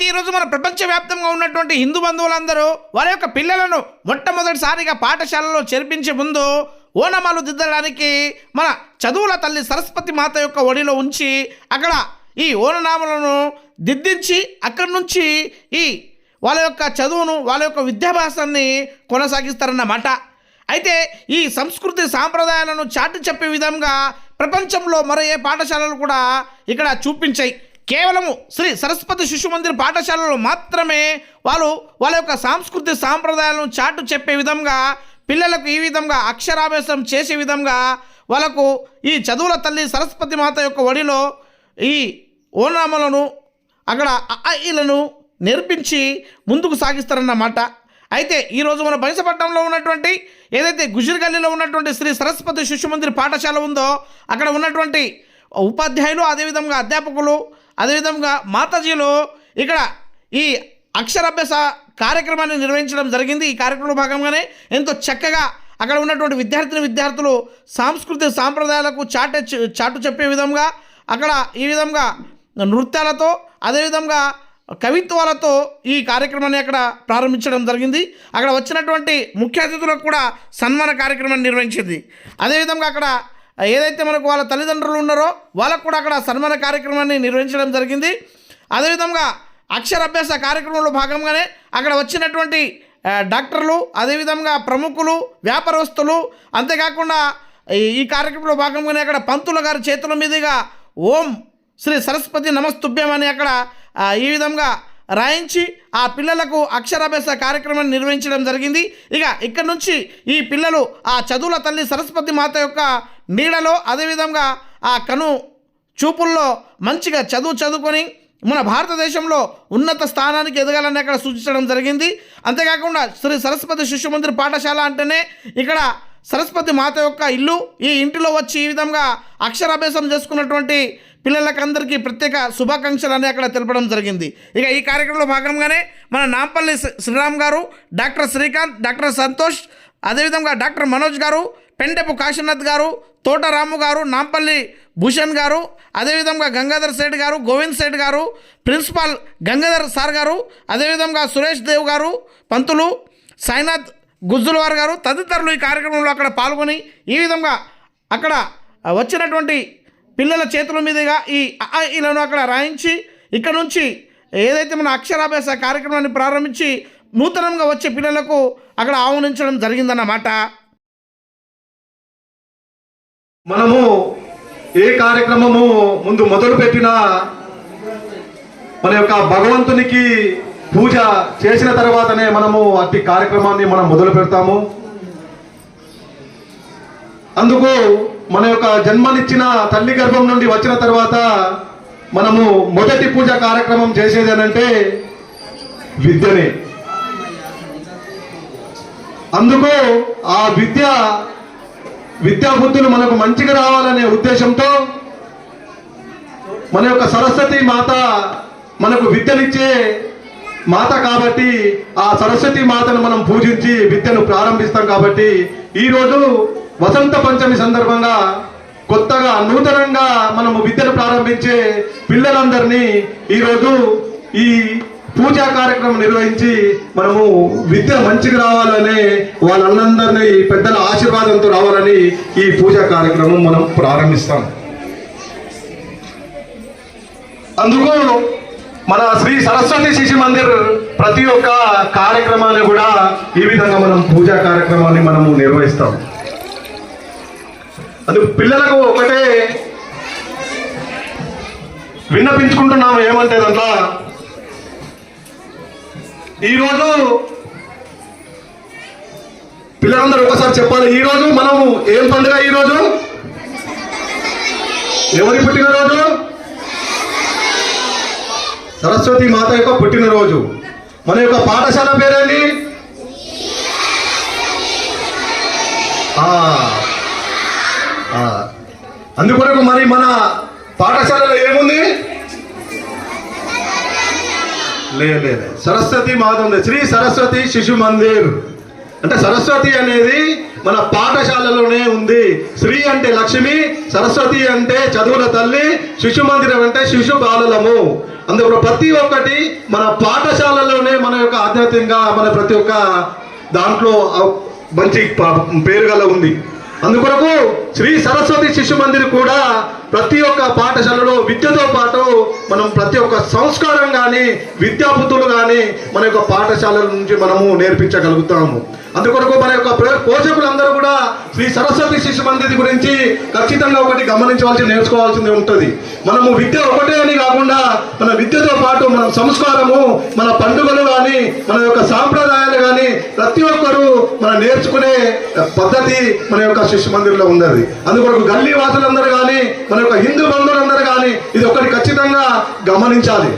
అయితే ఈరోజు మన ప్రపంచవ్యాప్తంగా ఉన్నటువంటి హిందూ బంధువులందరూ వారి యొక్క పిల్లలను మొట్టమొదటిసారిగా పాఠశాలలో చేర్పించే ముందు ఓనమాలు దిద్దడానికి మన చదువుల తల్లి సరస్వతి మాత యొక్క ఒడిలో ఉంచి అక్కడ ఈ ఓననామాలను దిద్దించి అక్కడి నుంచి ఈ వాళ్ళ యొక్క చదువును వాళ్ళ యొక్క విద్యాభ్యాసాన్ని కొనసాగిస్తారన్నమాట. అయితే ఈ సంస్కృతి సాంప్రదాయాలను చాటి చెప్పే విధంగా ప్రపంచంలో మరో ఏ పాఠశాలలు కూడా ఇక్కడ చూపించాయి. కేవలము శ్రీ సరస్వతి శిశు మందిర్ పాఠశాలలో మాత్రమే వాళ్ళ యొక్క సాంస్కృతిక సాంప్రదాయాలను చాటు చెప్పే విధంగా పిల్లలకు ఈ విధంగా అక్షరాభ్యాసం చేసే విధంగా వాళ్ళకు ఈ చదువుల తల్లి సరస్వతి మాత యొక్క ఒడిలో ఈ ఓనామాలను అక్కడ అఈలను నేర్పించి ముందుకు సాగిస్తారన్నమాట. అయితే ఈరోజు మన బైసపట్నంలో ఉన్నటువంటి ఏదైతే గుజర్ గల్లీలో ఉన్నటువంటి శ్రీ సరస్వతి శిశు మందిర్ పాఠశాల ఉందో అక్కడ ఉన్నటువంటి ఉపాధ్యాయులు, అదేవిధంగా అధ్యాపకులు, అదేవిధంగా మాతాజీలు ఇక్కడ ఈ అక్షరాభ్యాస కార్యక్రమాన్ని నిర్వహించడం జరిగింది. ఈ కార్యక్రమంలో భాగంగానే ఎంతో చక్కగా అక్కడ ఉన్నటువంటి విద్యార్థులు సాంస్కృతిక సాంప్రదాయాలకు చాటు చెప్పే విధంగా అక్కడ ఈ విధంగా నృత్యాలతో అదేవిధంగా కవిత్వాలతో ఈ కార్యక్రమాన్ని అక్కడ ప్రారంభించడం జరిగింది. అక్కడ వచ్చినటువంటి ముఖ్య అతిథులకు కూడా సన్మాన కార్యక్రమాన్ని నిర్వహించింది. అదేవిధంగా అక్కడ ఏదైతే మనకు వాళ్ళ తల్లిదండ్రులు ఉన్నారో వాళ్ళకు కూడా అక్కడ సన్మాన కార్యక్రమాన్ని నిర్వహించడం జరిగింది. అదేవిధంగా అక్షరాభ్యాస కార్యక్రమంలో భాగంగానే అక్కడ వచ్చినటువంటి డాక్టర్లు, అదేవిధంగా ప్రముఖులు, వ్యాపారస్తులు, అంతేకాకుండా ఈ కార్యక్రమంలో భాగంగానే అక్కడ పంతుల గారి చేతుల మీదుగా ఓం శ్రీ సరస్వతి నమస్తుభ్యం అని అక్కడ ఈ విధంగా రాయించి ఆ పిల్లలకు అక్షరాభ్యాస కార్యక్రమాన్ని నిర్వహించడం జరిగింది. ఇక ఇక్కడ నుంచి ఈ పిల్లలు ఆ చదువుల తల్లి సరస్వతి మాత యొక్క నీడలో అదేవిధంగా ఆ కను చూపుల్లో మంచిగా చదువుకొని మన భారతదేశంలో ఉన్నత స్థానానికి ఎదగాలని అక్కడ సూచించడం జరిగింది. అంతేకాకుండా శ్రీ సరస్వతి శిశు మందిర్ పాఠశాల అంటేనే ఇక్కడ సరస్వతి మాత యొక్క ఇల్లు. ఈ ఇంటిలో వచ్చి ఈ విధంగా అక్షరాభ్యాసం చేసుకున్నటువంటి పిల్లలకందరికీ ప్రత్యేక శుభాకాంక్షలు అని అక్కడ తెలపడం జరిగింది. ఇక ఈ కార్యక్రమంలో భాగంగానే మన నాంపల్లి శ్రీరామ్ గారు, డాక్టర్ శ్రీకాంత్, డాక్టర్ సంతోష్, అదేవిధంగా డాక్టర్ మనోజ్ గారు, పెండెపు కాశీనాథ్ గారు, తోట రాము గారు, నాంపల్లి భూషణ్ గారు, అదేవిధంగా గంగాధర్ సేఠ్ గారు, గోవింద్ సేఠ్ గారు, ప్రిన్సిపాల్ గంగాధర్ సార్ గారు, అదేవిధంగా సురేష్ దేవ్ గారు, పంతులు సాయినాథ్ గుజ్జులవార్ గారు తదితరులు ఈ కార్యక్రమంలో అక్కడ పాల్గొని ఈ విధంగా అక్కడ వచ్చినటువంటి పిల్లల చేతుల మీదుగా ఈ అఈలను అక్కడ రాయించి ఇక్కడ నుంచి ఏదైతే మన అక్షరాభ్యాస కార్యక్రమాన్ని ప్రారంభించి నూతనంగా వచ్చే పిల్లలకు అక్కడ ఆహ్వానించడం జరిగిందన్నమాట. మనము ఏ కార్యక్రమము ముందు మొదలు పెట్టినా మన యొక్క భగవంతునికి పూజ చేసిన తర్వాతనే మనము అట్టి కార్యక్రమాన్ని మనం మొదలు పెడతాము. అందుకు మన యొక్క జన్మనిచ్చిన తల్లి గర్భం నుండి వచ్చిన తర్వాత మనము మొదటి పూజ కార్యక్రమం చేసేది అనంటే విద్యనే. అందుకు ఆ విద్యా బుద్ధులు మనకు మంచిగా రావాలనే ఉద్దేశంతో మన యొక్క సరస్వతి మాత మనకు విద్యనిచ్చే మాత కాబట్టి ఆ సరస్వతి మాతను మనం పూజించి విద్యను ప్రారంభిస్తాం. కాబట్టి ఈరోజు వసంత పంచమి సందర్భంగా కొత్తగా నూతనంగా మనము విద్యను ప్రారంభించే పిల్లలందరినీ ఈరోజు ఈ పూజా కార్యక్రమం నిర్వహించి మనము విద్య మంచిగా రావాలని వాళ్ళందరినీ పెద్దల ఆశీర్వాదంతో రావాలని ఈ పూజా కార్యక్రమం మనం ప్రారంభిస్తాం. అందుకు మన శ్రీ సరస్వతి శిశు మందిర్ ప్రతి ఒక్క కార్యక్రమాన్ని కూడా ఈ విధంగా మనం పూజా కార్యక్రమాన్ని మనము నిర్వహిస్తాం. అందుకు పిల్లలకు ఒకటే విన్నపించుకుంటున్నాము ఏమంటే దాంట్లో ఈరోజు పిల్లలందరూ ఒకసారి చెప్పాలి. ఈరోజు మనము ఏం పండుగ? ఈరోజు ఎవరి పుట్టినరోజు? సరస్వతి మాత యొక్క పుట్టినరోజు. మన యొక్క పాఠశాల పేరేంటి? అందుకొరకు మరి మన పాఠశాలలో ఏముంది? లేదు సరస్వతి మాత ఉంది. శ్రీ సరస్వతి శిశు మందిర్ అంటే సరస్వతి అనేది మన పాఠశాలలోనే ఉంది. శ్రీ అంటే లక్ష్మి, సరస్వతి అంటే చదువుల తల్లి, శిశు మందిరం అంటే శిశు బాలలము. అందుకు ప్రతి ఒక్కటి మన పాఠశాలలోనే మన యొక్క ఆధ్యాత్మికంగా మన ప్రతి ఒక్క దాంట్లో మంచి పేరు గల ఉంది. అందుకొరకు శ్రీ సరస్వతి శిశు మందిర్ కూడా ప్రతి ఒక్క పాఠశాలలో విద్యతో పాటు మనం ప్రతి ఒక్క సంస్కారం కానీ విద్యాబుద్ధులు కానీ మన యొక్క పాఠశాలల నుంచి మనము నేర్పించగలుగుతాము. అందుకొరకు మన యొక్క పోషకులందరూ కూడా శ్రీ సరస్వతి శిశు మందిర్ గురించి ఖచ్చితంగా ఒకటి గమనించవలసి నేర్చుకోవాల్సింది ఉంటుంది. మనము విద్య ఒకటే అని కాకుండా మన విద్యతో పాటు మన సంస్కారము, మన పండుగలు కానీ, మన యొక్క సాంప్రదాయాలు కానీ ప్రతి ఒక్కరూ మనం నేర్చుకునే పద్ధతి మన యొక్క శిశు మందిర్లో ఉన్నది. అందుకొరకు గల్లీ వాసులందరూ కానీ, మన యొక్క హిందూ బంధువులందరూ కానీ ఇది ఒకటి ఖచ్చితంగా గమనించాలి.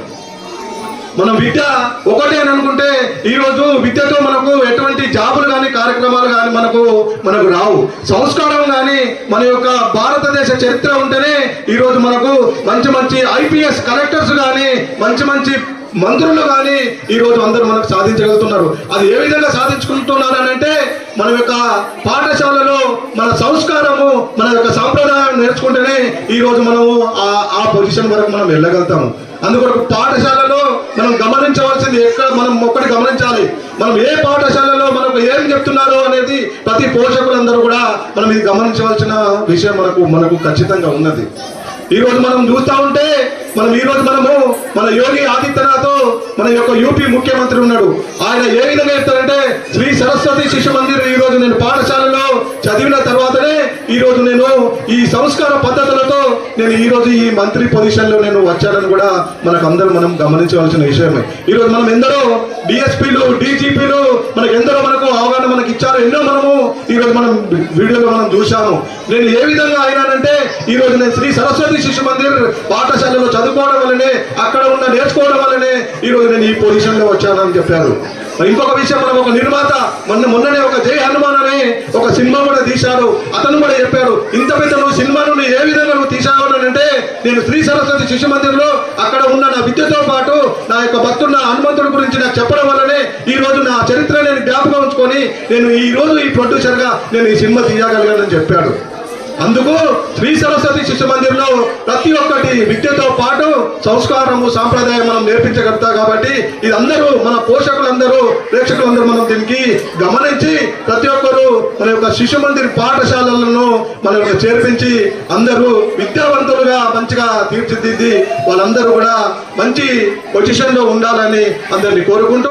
మనం విద్య ఒకటే అని అనుకుంటే ఈరోజు విద్యతో మనకు ఎటువంటి జాబులు కానీ కార్యక్రమాలు కానీ మనకు రావు. సంస్కారం కానీ మన యొక్క భారతదేశ చరిత్ర ఉంటేనే ఈరోజు మనకు మంచి మంచి ఐపీఎస్ కలెక్టర్స్ కానీ మంచి మంచి మంత్రులు కానీ ఈరోజు అందరూ మనకు సాధించగలుగుతున్నారు. అది ఏ విధంగా సాధించుకుంటున్నారు అని అంటే మన యొక్క పాఠశాలలో మన సంస్కారము, మన యొక్క సాంప్రదాయం నేర్చుకుంటేనే ఈరోజు మనము ఆ పొజిషన్ వరకు మనం వెళ్ళగలుగుతాము. అందుకొరకు పాఠశాలలో మనం గమనించవలసింది మనం ఒక్కటి గమనించాలి. మనం ఏ పాఠశాలలో మనకు ఏం చెప్తున్నారు అనేది ప్రతి పోషకులందరూ కూడా మనం ఇది గమనించవలసిన విషయం మనకు ఖచ్చితంగా ఉన్నది. ఈరోజు మనం చూస్తూ ఉంటే ఈరోజు మన యోగి ఆదిత్యనాథ్ మన యొక్క యూపీ ముఖ్యమంత్రి ఉన్నాడు. ఆయన ఏ విధంగా చెప్తారంటే శ్రీ సరస్వతి శిశు మందిర్ ఈరోజు నేను పాఠశాలలో చదివిన తర్వాతనే ఈరోజు నేను ఈ సంస్కార పద్ధతులతో నేను ఈరోజు ఈ మంత్రి పొజిషన్లో నేను వచ్చానని కూడా మనం గమనించవలసిన విషయమే. ఈరోజు మనం ఎందరో డిఎస్పీలు, డీజీపీలు ఎందరో అవగాహన మనకి ఇచ్చారు. ఎన్నో ఈరోజు మనం వీడియోలో చూశాము. నేను ఏ విధంగా అయినానంటే ఈరోజు నేను శ్రీ సరస్వతి శిశు మందిర్ పాఠశాలలో చదువుకోవడం వల్లనే, అక్కడ నేర్చుకోవడం వల్లనే ఈరోజు నేను ఈ పొజిషన్ లో వచ్చానని చెప్పారు. ఇంకొక విషయం, ఒక నిర్మాత మొన్ననే ఒక జై హనుమాన్ అనే ఒక సినిమా కూడా తీశారు. అతను కూడా చెప్పారు, ఇంత పెద్ద సినిమాను ఏ విధంగా తీశావు అంటే నేను శ్రీ సరస్వతి శిశు మందిర్లో అక్కడ ఉన్న నా విద్యతో పాటు నా యొక్క భక్తుడు నా హనుమంతుడి గురించి నాకు చెప్పడం వల్లనే ఈ రోజు నా చరిత్ర నేను జ్ఞాపకం ఉంచుకొని నేను ఈ రోజు ఈ ప్రొడ్యూసర్ గా నేను ఈ సినిమా తీయగలిగానని చెప్పాడు. అందుకు శ్రీ సరస్వతి శిశు మందిర్లో ప్రతి ఒక్కటి విద్యతో పాటు సంస్కారము, సాంప్రదాయం మనం నేర్పించగలుగుతాం. కాబట్టి ఇది అందరూ మన పోషకులందరూ, ప్రేక్షకులందరూ మనం దీనికి గమనించి ప్రతి ఒక్కరూ మన యొక్క శిశు మందిర్ పాఠశాలలను మన యొక్క చేర్పించి అందరూ విద్యావంతులుగా మంచిగా తీర్చిదిద్ది వాళ్ళందరూ కూడా మంచి పొజిషన్ లో ఉండాలని అందరినీ కోరుకుంటూ